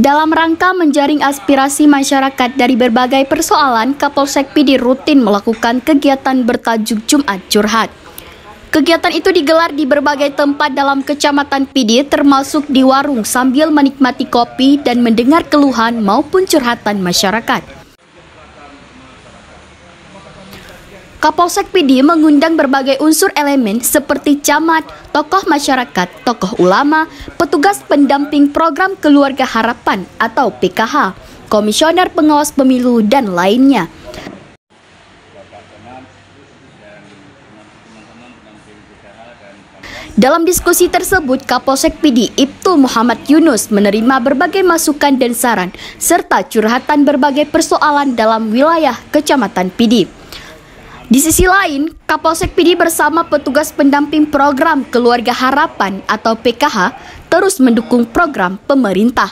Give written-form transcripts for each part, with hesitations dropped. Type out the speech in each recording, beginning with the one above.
Dalam rangka menjaring aspirasi masyarakat dari berbagai persoalan, Kapolsek Pidi rutin melakukan kegiatan bertajuk Jumat Curhat. Kegiatan itu digelar di berbagai tempat dalam Kecamatan Pidi, termasuk di warung sambil menikmati kopi dan mendengar keluhan maupun curhatan masyarakat. Kapolsek Pidi mengundang berbagai unsur elemen seperti camat, tokoh masyarakat, tokoh ulama, petugas pendamping program Keluarga Harapan atau PKH, komisioner pengawas pemilu, dan lainnya. Dalam diskusi tersebut, Kapolsek Pidi Ibtu Muhammad Yunus menerima berbagai masukan dan saran serta curhatan berbagai persoalan dalam wilayah Kecamatan Pidi. Di sisi lain, Kapolsek Pidi bersama petugas pendamping program Keluarga Harapan atau PKH terus mendukung program pemerintah.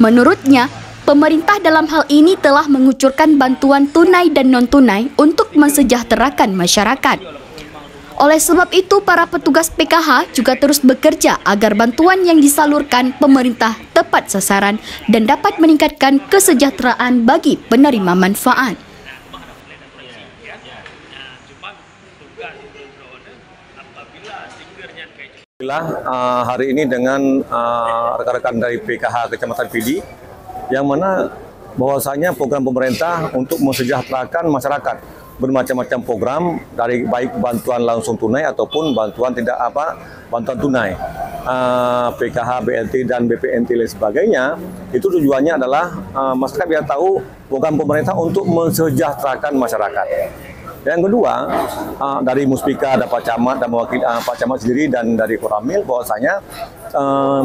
Menurutnya, pemerintah dalam hal ini telah mengucurkan bantuan tunai dan non-tunai untuk mensejahterakan masyarakat. Oleh sebab itu, para petugas PKH juga terus bekerja agar bantuan yang disalurkan pemerintah tepat sasaran dan dapat meningkatkan kesejahteraan bagi penerima manfaat. Hari ini dengan rekan-rekan dari PKH Kecamatan Pidi, yang mana bahwasanya program pemerintah untuk mensejahterakan masyarakat, bermacam-macam program, dari baik bantuan langsung tunai ataupun bantuan bantuan tunai, PKH, BLT dan BPNT dan sebagainya. Itu tujuannya adalah masyarakat biar tahu program pemerintah untuk mensejahterakan masyarakat. Yang kedua, dari Muspika, ada Pak Camat dan mewakili Pak Camat sendiri dan dari Koramil, bahwasanya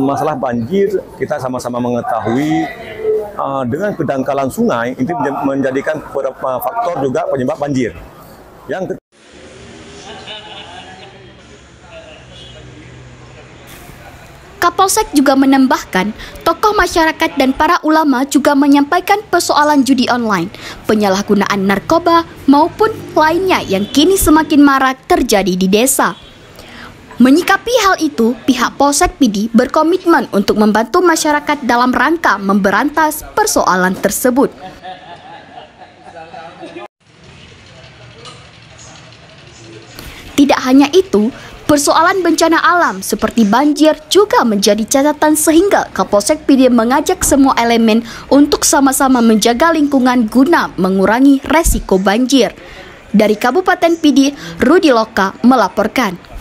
masalah banjir kita sama-sama mengetahui. Dengan kedangkalan sungai itu menjadikan beberapa faktor juga penyebab banjir. Kapolsek juga menambahkan, tokoh masyarakat dan para ulama juga menyampaikan persoalan judi online, penyalahgunaan narkoba maupun lainnya yang kini semakin marak terjadi di desa. Menyikapi hal itu, pihak Polsek Pidi berkomitmen untuk membantu masyarakat dalam rangka memberantas persoalan tersebut. Tidak hanya itu, persoalan bencana alam seperti banjir juga menjadi catatan sehingga Kapolsek Pidi mengajak semua elemen untuk sama-sama menjaga lingkungan guna mengurangi resiko banjir. Dari Kabupaten Pidi, Rudi Loka melaporkan.